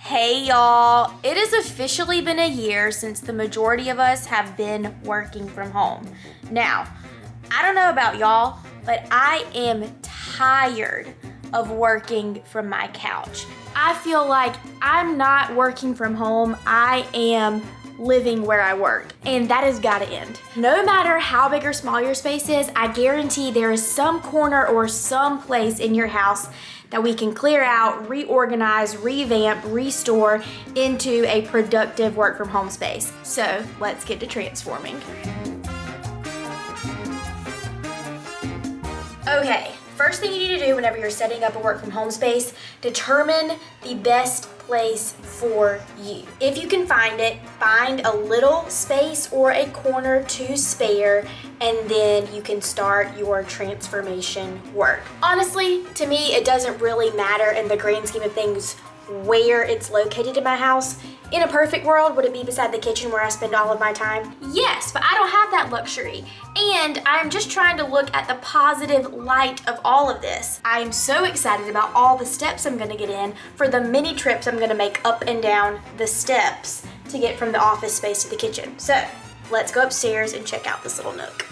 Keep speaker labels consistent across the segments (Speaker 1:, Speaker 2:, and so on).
Speaker 1: Hey y'all, it has officially been a year since the majority of us have been working from home. Now, I don't know about y'all, but I am tired of working from my couch. I feel like I'm not working from home, I am living where I work, and that has got to end. No matter how big or small your space is, I guarantee there is some corner or some place in your house that we can clear out, reorganize, revamp, restore into a productive work from home space. So let's get to transforming. Okay, first thing you need to do whenever you're setting up a work from home space, determine the best place for you. If you can find it, find a little space or a corner to spare, and then you can start your transformation work. Honestly, to me, it doesn't really matter in the grand scheme of things where it's located in my house. In a perfect world, would it be beside the kitchen where I spend all of my time? Yes, but I don't have that luxury. And I'm just trying to look at the positive light of all of this. I am so excited about all the steps I'm gonna get in for the mini trips I'm gonna make up and down the steps to get from the office space to the kitchen. So let's go upstairs and check out this little nook.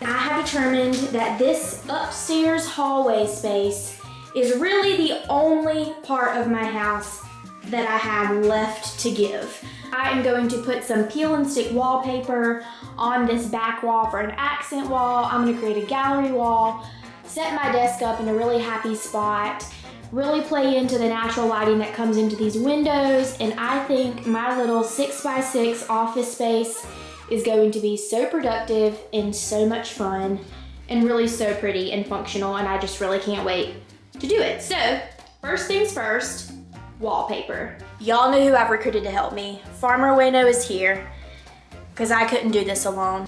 Speaker 1: I have determined that this upstairs hallway space is really the only part of my house that I have left to give. I am going to put some peel and stick wallpaper on this back wall for an accent wall. I'm gonna create a gallery wall, set my desk up in a really happy spot, really play into the natural lighting that comes into these windows, and I think my little 6x6 office space is going to be so productive and so much fun and really so pretty and functional, and I just really can't wait to do it. So, first things first, wallpaper. Y'all know who I've recruited to help me. Farmer Wayno is here, because I couldn't do this alone.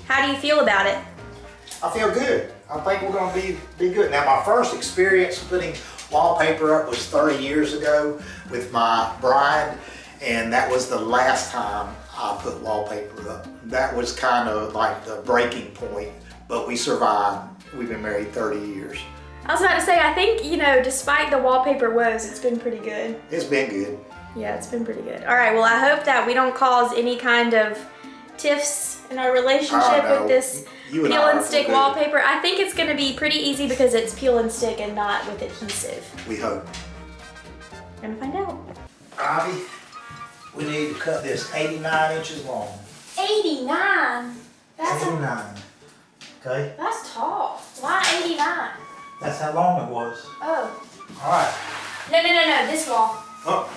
Speaker 1: How do you feel about it?
Speaker 2: I feel good. I think we're gonna be good. Now, my first experience putting wallpaper up was 30 years ago with my bride, and that was the last time I put wallpaper up. That was kind of like the breaking point, but we survived. We've been married 30 years.
Speaker 1: I was about to say, I think, despite the wallpaper woes, it's been pretty good.
Speaker 2: It's been good.
Speaker 1: Yeah, it's been pretty good. All right, well, I hope that we don't cause any kind of tiffs in our relationship with this peel and stick wallpaper. I think it's gonna be pretty easy because it's peel and stick and not with adhesive.
Speaker 2: We hope.
Speaker 1: We're gonna find out.
Speaker 2: Robby, we need to cut this 89 inches long.
Speaker 1: 89? That's
Speaker 2: 89. Okay?
Speaker 1: That's tall. Why 89?
Speaker 2: That's how long it was.
Speaker 1: Oh.
Speaker 2: All right.
Speaker 1: No, this wall.
Speaker 2: Oh,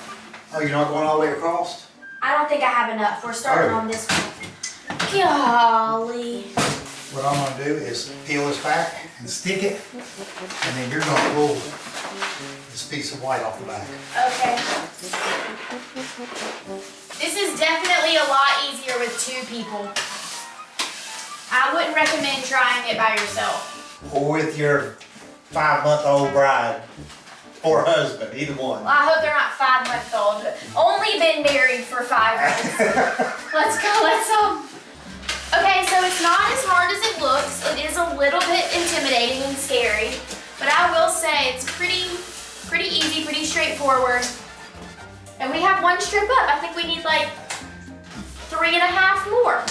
Speaker 2: you're not going all the way across?
Speaker 1: I don't think I have enough. We're starting on this one. Golly.
Speaker 2: What I'm gonna do is peel this back and stick it, and then you're gonna pull this piece of white off the back.
Speaker 1: Okay. This is definitely a lot easier with two people. I wouldn't recommend trying it by yourself.
Speaker 2: Or with your 5-month-old bride or husband, either one.
Speaker 1: Well, I hope they're not 5-month-old. Only been married for 5 months. Let's go, Okay, so it's not as hard as it looks. It is a little bit intimidating and scary, but I will say it's pretty easy, pretty straightforward. And we have one strip up. I think we need like 3.5 more.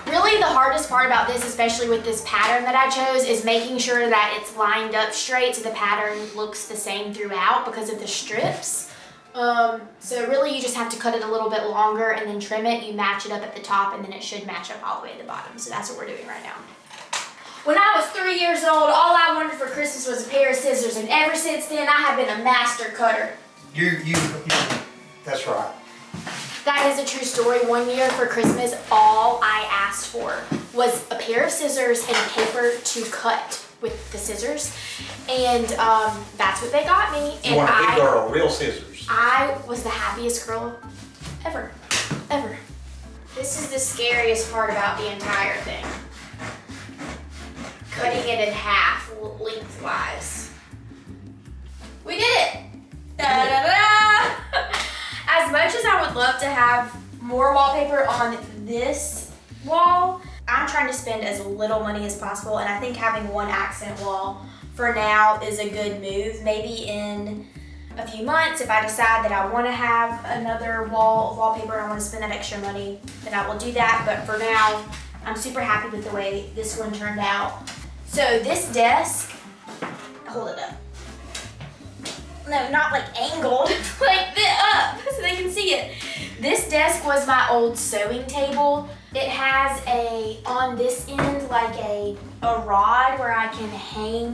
Speaker 1: Really the hardest part about this, especially with this pattern that I chose, is making sure that it's lined up straight so the pattern looks the same throughout because of the strips. So really you just have to cut it a little bit longer and then trim it. You match it up at the top and then it should match up all the way at the bottom. So that's what we're doing right now. When I was 3 years old, all I wanted for Christmas was a pair of scissors, and ever since then I have been a master cutter.
Speaker 2: You that's right.
Speaker 1: That is a true story. One year for Christmas, all I asked for was a pair of scissors and paper to cut with the scissors. And that's what they got me.
Speaker 2: You want a big girl, real scissors.
Speaker 1: I was the happiest girl ever. This is the scariest part about the entire thing. Cutting it in half lengthwise. We did it! Da-da-da! As much as I would love to have more wallpaper on this wall, I'm trying to spend as little money as possible, and I think having one accent wall for now is a good move. Maybe in a few months, if I decide that I want to have another wall of wallpaper, I want to spend that extra money, then I will do that. But for now, I'm super happy with the way this one turned out. So this desk, hold it up. No, not like angled, like this up so they can see it. This desk was my old sewing table. It has on this end, like a rod where I can hang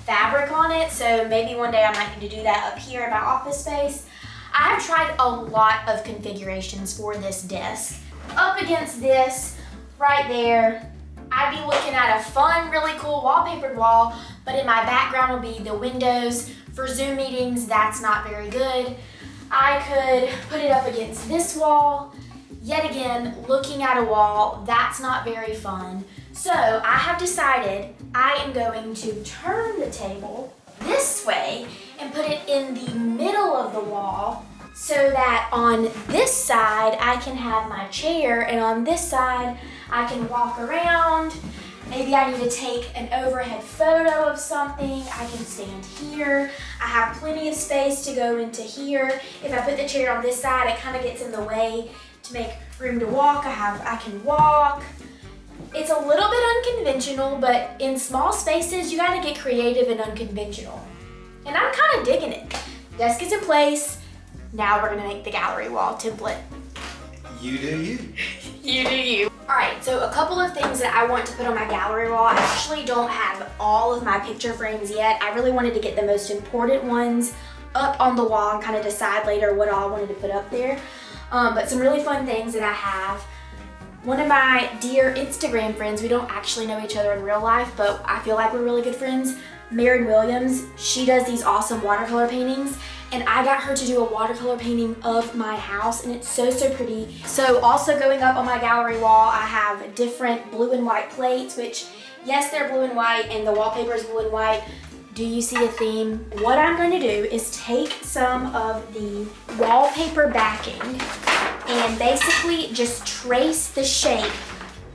Speaker 1: fabric on it. So maybe one day I might need to do that up here in my office space. I have tried a lot of configurations for this desk. Up against this, right there, I'd be looking at a fun, really cool wallpapered wall, but in my background will be the windows. For Zoom meetings, that's not very good. I could put it up against this wall. Yet again, looking at a wall, that's not very fun. So I have decided I am going to turn the table this way and put it in the middle of the wall so that on this side I can have my chair, and on this side I can walk around. Maybe I need to take an overhead photo of something. I can stand here. I have plenty of space to go into here. If I put the chair on this side, it kind of gets in the way to make room to walk. I can walk. It's a little bit unconventional, but in small spaces, you gotta get creative and unconventional. And I'm kind of digging it. Desk is in place. Now we're gonna make the gallery wall template.
Speaker 2: You do you.
Speaker 1: You do you. All right, so a couple of things that I want to put on my gallery wall. I actually don't have all of my picture frames yet. I really wanted to get the most important ones up on the wall and kind of decide later what all I wanted to put up there. But some really fun things that I have. One of my dear Instagram friends, we don't actually know each other in real life, but I feel like we're really good friends, Maren Williams, she does these awesome watercolor paintings, and I got her to do a watercolor painting of my house, and it's so, so pretty. So also going up on my gallery wall, I have different blue and white plates, which yes, they're blue and white, and the wallpaper is blue and white. Do you see a theme? What I'm going to do is take some of the wallpaper backing and basically just trace the shape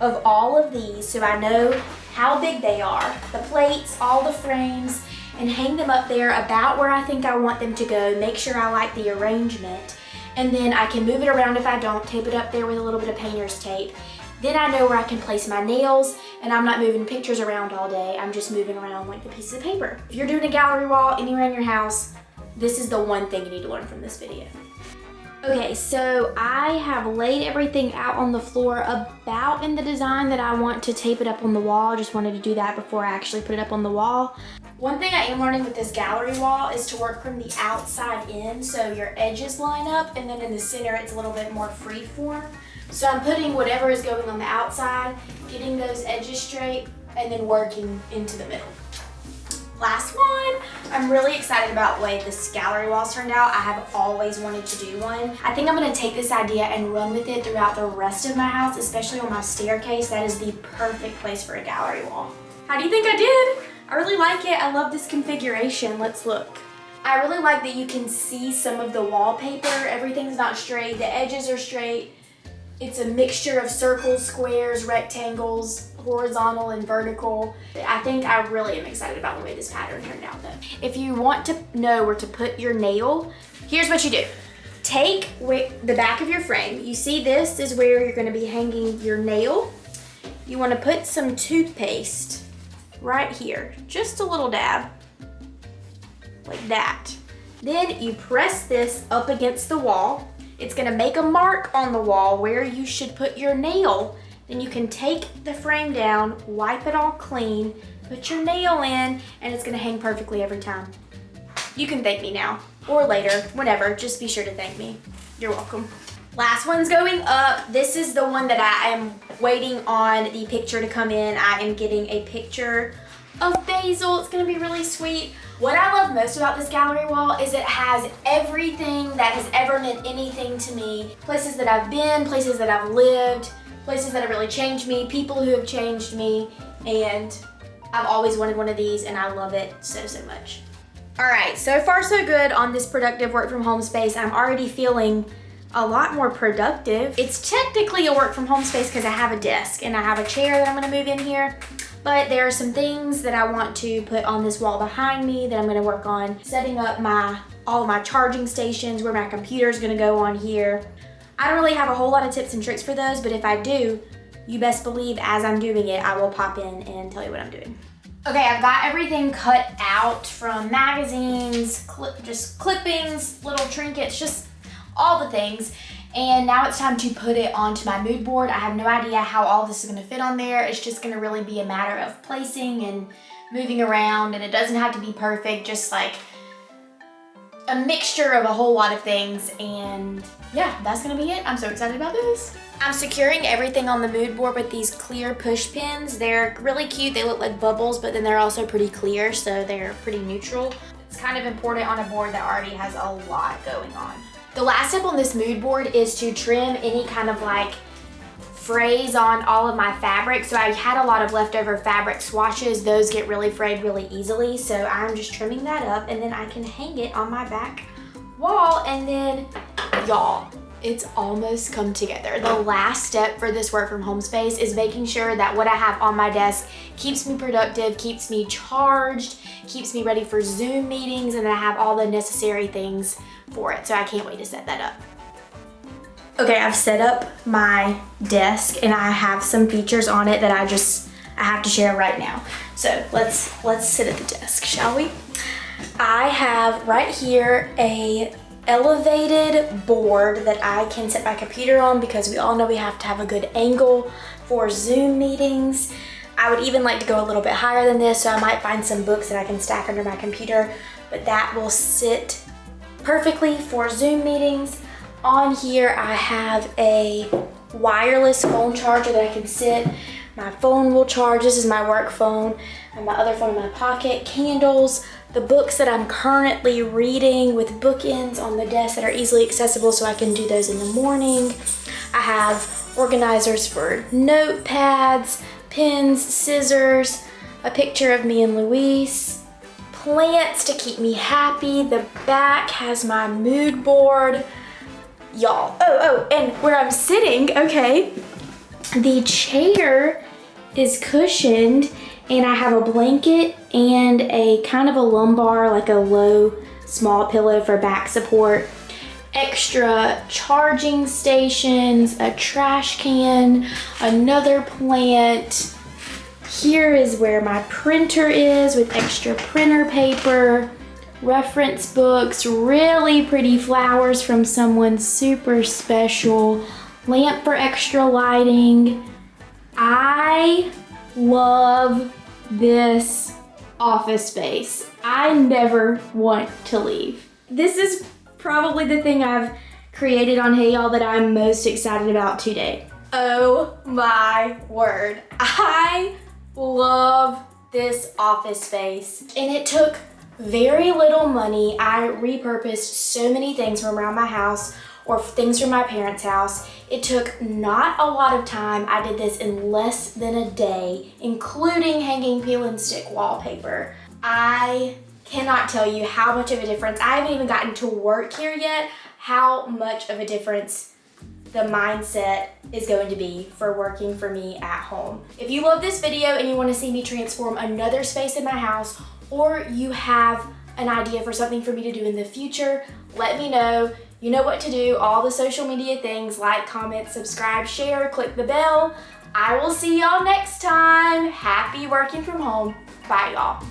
Speaker 1: of all of these so I know how big they are, the plates, all the frames, and hang them up there about where I think I want them to go, make sure I like the arrangement, and then I can move it around if I don't, tape it up there with a little bit of painter's tape. Then I know where I can place my nails, and I'm not moving pictures around all day, I'm just moving around like the pieces of paper. If you're doing a gallery wall anywhere in your house, this is the one thing you need to learn from this video. Okay, so I have laid everything out on the floor about in the design that I want to tape it up on the wall. I just wanted to do that before I actually put it up on the wall. One thing I am learning with this gallery wall is to work from the outside in, so your edges line up, and then in the center it's a little bit more free form. So I'm putting whatever is going on the outside, getting those edges straight, and then working into the middle. Last one, I'm really excited about the way this gallery wall's turned out. I have always wanted to do one. I think I'm gonna take this idea and run with it throughout the rest of my house, especially on my staircase. That is the perfect place for a gallery wall. How do you think I did? I really like it. I love this configuration. Let's look. I really like that you can see some of the wallpaper. Everything's not straight, the edges are straight. It's a mixture of circles, squares, rectangles, horizontal and vertical. I think I really am excited about the way this pattern turned out though. If you want to know where to put your nail, here's what you do. Take the back of your frame. You see this is where you're gonna be hanging your nail. You wanna put some toothpaste right here, just a little dab, like that. Then you press this up against the wall. It's gonna make a mark on the wall where you should put your nail. Then you can take the frame down, wipe it all clean, put your nail in, and it's gonna hang perfectly every time. You can thank me now, or later, whenever, just be sure to thank me. You're welcome. Last one's going up. This is the one that I am waiting on the picture to come in. I am getting a picture of basil. It's gonna be really sweet. What I love most about this gallery wall is it has everything that has ever meant anything to me. Places that I've been, places that I've lived, places that have really changed me, people who have changed me, and I've always wanted one of these and I love it so, so much. All right, so far so good on this productive work from home space. I'm already feeling a lot more productive. It's technically a work from home space because I have a desk and I have a chair that I'm gonna move in here. But there are some things that I want to put on this wall behind me that I'm gonna work on setting up my all of my charging stations, where my computer is gonna go on here. I don't really have a whole lot of tips and tricks for those, but if I do, you best believe as I'm doing it, I will pop in and tell you what I'm doing. Okay, I've got everything cut out from magazines, just clippings, little trinkets, just all the things. And now it's time to put it onto my mood board. I have no idea how all this is gonna fit on there. It's just gonna really be a matter of placing and moving around, and it doesn't have to be perfect, just like a mixture of a whole lot of things. And yeah, that's gonna be it. I'm so excited about this. I'm securing everything on the mood board with these clear push pins. They're really cute. They look like bubbles, but then they're also pretty clear, so they're pretty neutral. It's kind of important on a board that already has a lot going on. The last step on this mood board is to trim any kind of like frays on all of my fabric. So I had a lot of leftover fabric swatches. Those get really frayed really easily. So I'm just trimming that up, and then I can hang it on my back wall. And then y'all, it's almost come together. The last step for this work from home space is making sure that what I have on my desk keeps me productive, keeps me charged, keeps me ready for Zoom meetings, and that I have all the necessary things for it. So I can't wait to set that up. Okay, I've set up my desk and I have some features on it that I have to share right now. So let's sit at the desk, shall we? I have right here a elevated board that I can set my computer on, because we all know we have to have a good angle for Zoom meetings. I would even like to go a little bit higher than this, so I might find some books that I can stack under my computer, but that will sit perfectly for Zoom meetings. On here I have a wireless phone charger that I can sit. My phone will charge. This is my work phone, and my other phone in my pocket. Candles, the books that I'm currently reading with bookends on the desk that are easily accessible, so I can do those in the morning. I have organizers for notepads, pens, scissors, a picture of me and Luis, plants to keep me happy. The back has my mood board. Y'all, and where I'm sitting, okay, the chair is cushioned, and I have a blanket and a kind of a lumbar, like a low, small pillow for back support, extra charging stations, a trash can, another plant. Here is where my printer is with extra printer paper, reference books, really pretty flowers from someone super special, lamp for extra lighting. I love this office space. I never want to leave. This is probably the thing I've created on Hey Y'all that I'm most excited about today. Oh my word. I love this office space, and it took very little money. I repurposed so many things from around my house or things from my parents' house. It took not a lot of time. I did this in less than a day, including hanging peel and stick wallpaper. I cannot tell you how much of a difference. I haven't even gotten to work here yet, how much of a difference the mindset is going to be for working for me at home. If you love this video and you want to see me transform another space in my house, or you have an idea for something for me to do in the future, let me know. You know what to do, all the social media things, like, comment, subscribe, share, click the bell. I will see y'all next time. Happy working from home. Bye, y'all.